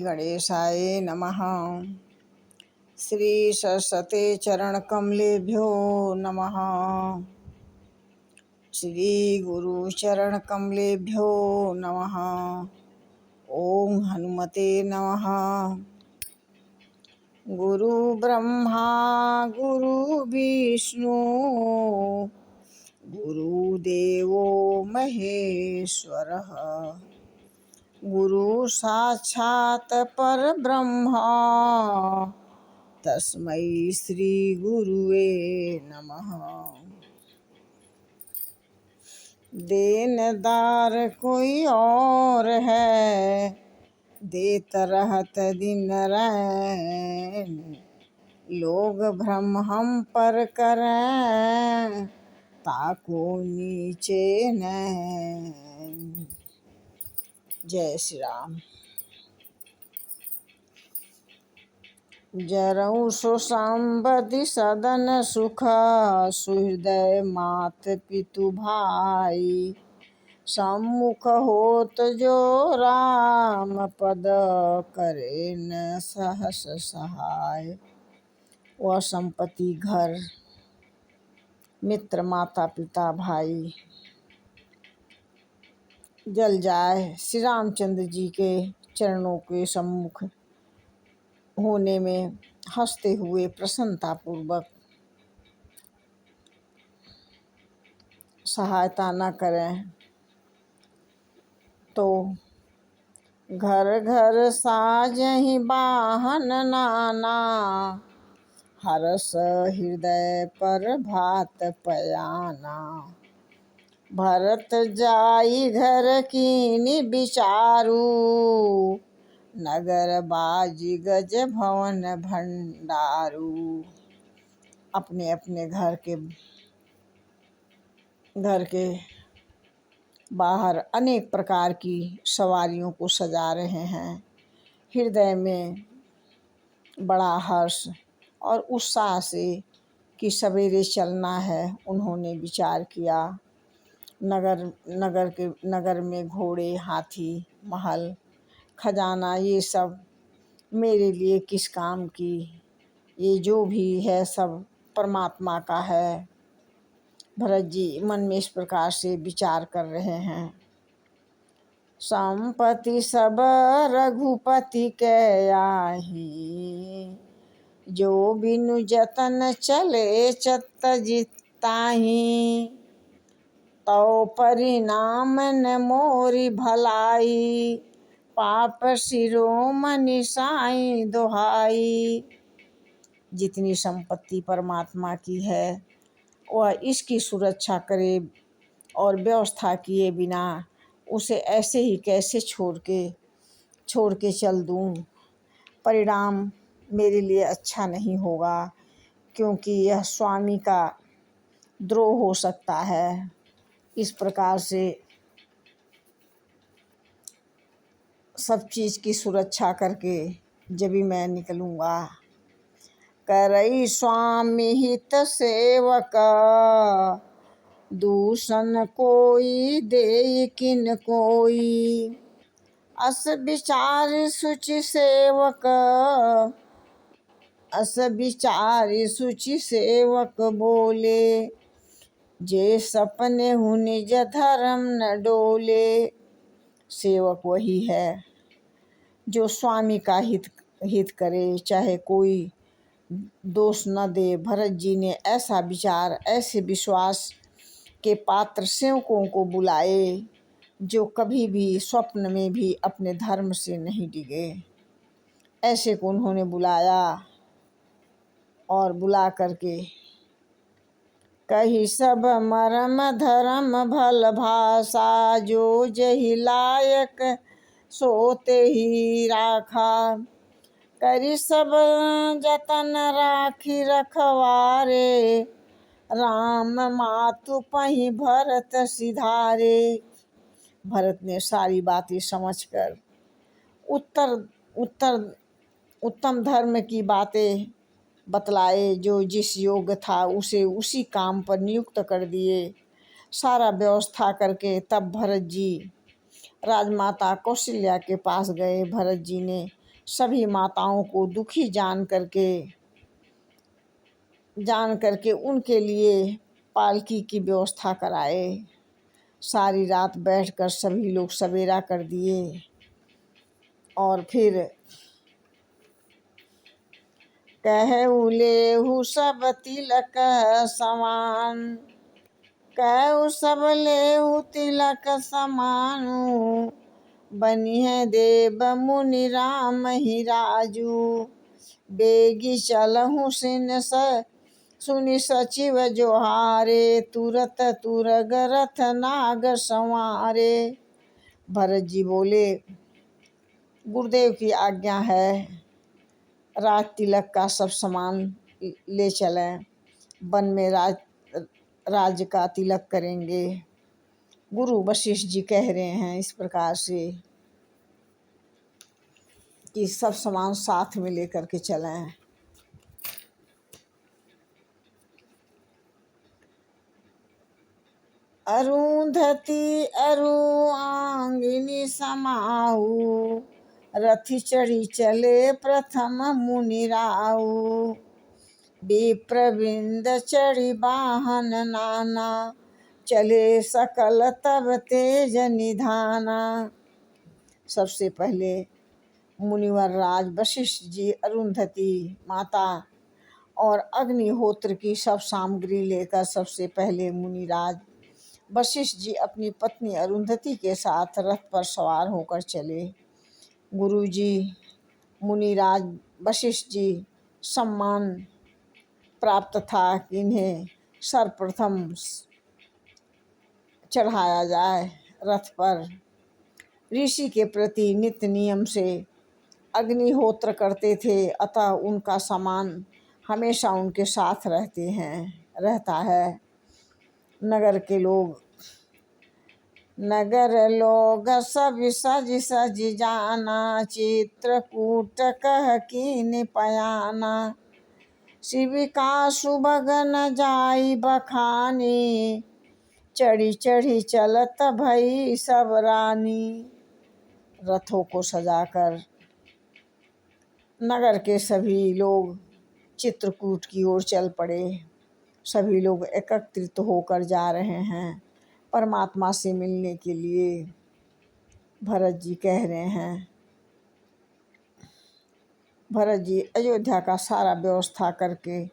गणेशाय नमः। श्री सरस्वती चरण कमलेभ्यो नमः। श्री गुरु चरण कमलेभ्यो नमः। ओम हनुमते नमः। गुरु ब्रह्मा गुरु विष्णु गुरुदेवो महेश्वरः। गुरु साक्षात् परब्रह्म तस्मै श्री गुरुवे नमः। देनदार कोई और है, देत रहत दिन रैन। लोग भ्रम हम पर करें, ताको नीचे नैन। जय श्री राम। जरऊ सुसंबधि सदन सुख, सुहृदय मात पितु भाई। सम्मुख होत जो राम पद, करे न सहस सहाय। वह संपत्ति घर, मित्र, माता पिता, भाई जल जाए, श्री रामचंद्र जी के चरणों के सम्मुख होने में हंसते हुए प्रसन्नता पूर्वक सहायता न करें तो घर घर साजहि बाहन नाना। हरस हृदय पर भात पयाना। भरत जाई घर कीनी विचारू, नगर बाजी गज भवन भंडारू। अपने अपने घर के बाहर अनेक प्रकार की सवारियों को सजा रहे हैं। हृदय में बड़ा हर्ष और उत्साह से कि सवेरे चलना है, उन्होंने विचार किया। नगर में घोड़े, हाथी, महल, खजाना, ये सब मेरे लिए किस काम की। ये जो भी है सब परमात्मा का है। भरत जी मन में इस प्रकार से विचार कर रहे हैं। संपत्ति सब रघुपति के आही, जो बिनु जतन चले चत जिताही। तो परिणाम न मोरी भलाई, पाप शिरोमणि साईं दुहाई। जितनी संपत्ति परमात्मा की है वह इसकी सुरक्षा करे और व्यवस्था किए बिना उसे ऐसे ही कैसे छोड़ के चल दूं। परिणाम मेरे लिए अच्छा नहीं होगा, क्योंकि यह स्वामी का द्रोह हो सकता है। इस प्रकार से सब चीज़ की सुरक्षा करके जब भी मैं निकलूँगा। करई स्वामी हित सेवक, दूषण कोई दे किन कोई। अस विचार सुचि सेवक, अस विचार सुचि सेवक बोले। जे सपने हूँ निज धर्म न डोले। सेवक वही है जो स्वामी का हित करे, चाहे कोई दोष न दे। भरत जी ने ऐसा विचार, ऐसे विश्वास के पात्र सेवकों को बुलाए जो कभी भी स्वप्न में भी अपने धर्म से नहीं डिगे। ऐसे को उन्होंने बुलाया और बुला करके कही सब मरम धर्म भल भाषा। जो जहि लायक सोते ही राखा। करी सब जतन राखी रखवारे। राम मातु पहि भरत सिधारे। भरत ने सारी बातें समझकर उत्तम धर्म की बातें बतलाए। जो जिस योग्य था उसे उसी काम पर नियुक्त कर दिए। सारा व्यवस्था करके तब भरत जी राजमाता कौशल्या के पास गए। भरत जी ने सभी माताओं को दुखी जान करके उनके लिए पालकी की व्यवस्था कराए। सारी रात बैठकर सभी लोग सवेरा कर दिए और फिर कहु लेहु सब तिलक समान, कहु सब लेहु तिलक समानु, बनिहे देव मुनि राम ही राजू, बेगी चलहु सुनि सचिव जोहारे, तुरत तुरग रथ नाग संवारे। भरत जी बोले, गुरुदेव की आज्ञा है, राज तिलक का सब सामान ले चलें, वन में राज्य का तिलक करेंगे। गुरु वशिष्ठ जी कह रहे हैं इस प्रकार से कि सब सामान साथ में लेकर के चलें। अरुंधति अरुआंगिनी समाऊ, रथि चढ़ी चले प्रथम मुनि राऊ, विप्रविंद चढ़ी वाहन नाना, चले सकल तब तेज निधाना। सबसे पहले मुनिवर राज वशिष्ठ जी अरुंधति माता और अग्निहोत्र की सब सामग्री लेकर सबसे पहले मुनिराज वशिष्ठ जी अपनी पत्नी अरुंधति के साथ रथ पर सवार होकर चले। गुरु जी मुनिराज वशिष्ठ जी सम्मान प्राप्त था कि इन्हें सर्वप्रथम चढ़ाया जाए रथ पर। ऋषि के प्रति नित्य नियम से अग्निहोत्र करते थे, अतः उनका सामान हमेशा उनके साथ रहता है। नगर लोग सब सज सज जाना, चित्रकूट कह कीन पयाना, शिविका सुभगन जाई बखानी, चढ़ी चढ़ी चलत भई सब रानी। रथों को सजाकर नगर के सभी लोग चित्रकूट की ओर चल पड़े। सभी लोग एकत्रित होकर जा रहे हैं परमात्मा से मिलने के लिए। भरत जी कह रहे हैं, भरत जी अयोध्या का सारा व्यवस्था करके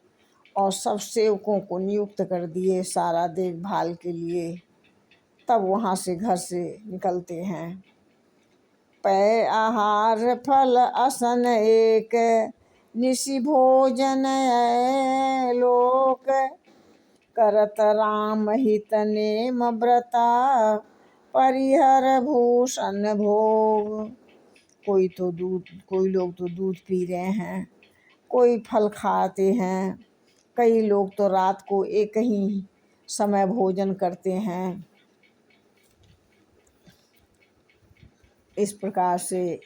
और सब सेवकों को नियुक्त कर दिए सारा देखभाल के लिए, तब वहाँ से घर से निकलते हैं। पै आहार फल असन एक, निशि भोजन लोक, करत राम हित नेम व्रता, परिहर भूषण भोग। कोई लोग तो दूध पी रहे हैं, कोई फल खाते हैं, कई लोग तो रात को एक ही समय भोजन करते हैं। इस प्रकार से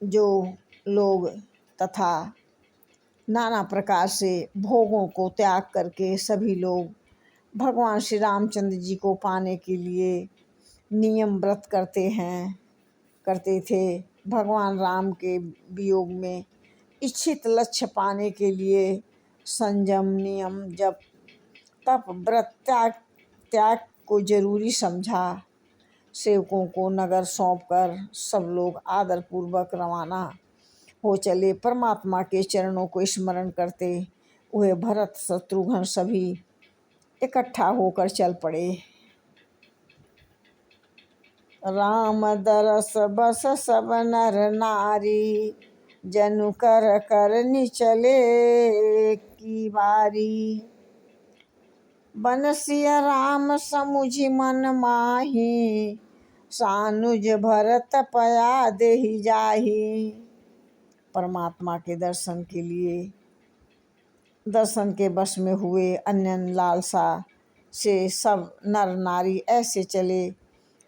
जो लोग तथा नाना प्रकार से भोगों को त्याग करके सभी लोग भगवान श्री रामचंद्र जी को पाने के लिए नियम व्रत करते थे। भगवान राम के वियोग में इच्छित लक्ष्य पाने के लिए संयम, नियम, जप, तप, व्रत त्याग को जरूरी समझा। सेवकों को नगर सौंपकर सब लोग आदर पूर्वक रवाना हो चले। परमात्मा के चरणों को स्मरण करते हुए भरत शत्रुघ्न सभी इकट्ठा होकर चल पड़े। राम दरस बस सब नर नारी, जनु कर करनी चले की बारी, बनसिया राम समुझि मन माही, सानुज भरत पया देहि जाही। परमात्मा के दर्शन के लिए दर्शन के वश में हुए अन्य लालसा से सब नर नारी ऐसे चले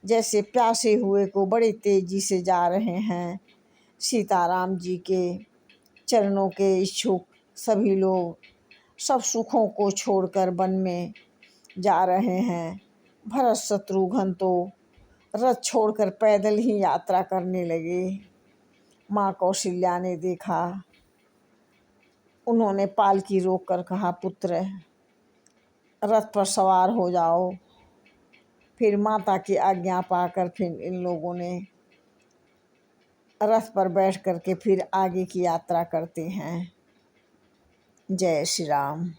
जैसे प्यासे हुए को बड़ी तेजी से जा रहे हैं। सीताराम जी के चरणों के इच्छुक सभी लोग सब सुखों को छोड़कर वन में जा रहे हैं। भरत शत्रुघ्न तो रथ छोड़कर पैदल ही यात्रा करने लगे। माँ कौशल्या ने देखा, उन्होंने पालकी रोक कर कहा, पुत्र रथ पर सवार हो जाओ। फिर माता की आज्ञा पाकर फिर इन लोगों ने रथ पर बैठ करके फिर आगे की यात्रा करते हैं। जय श्री राम।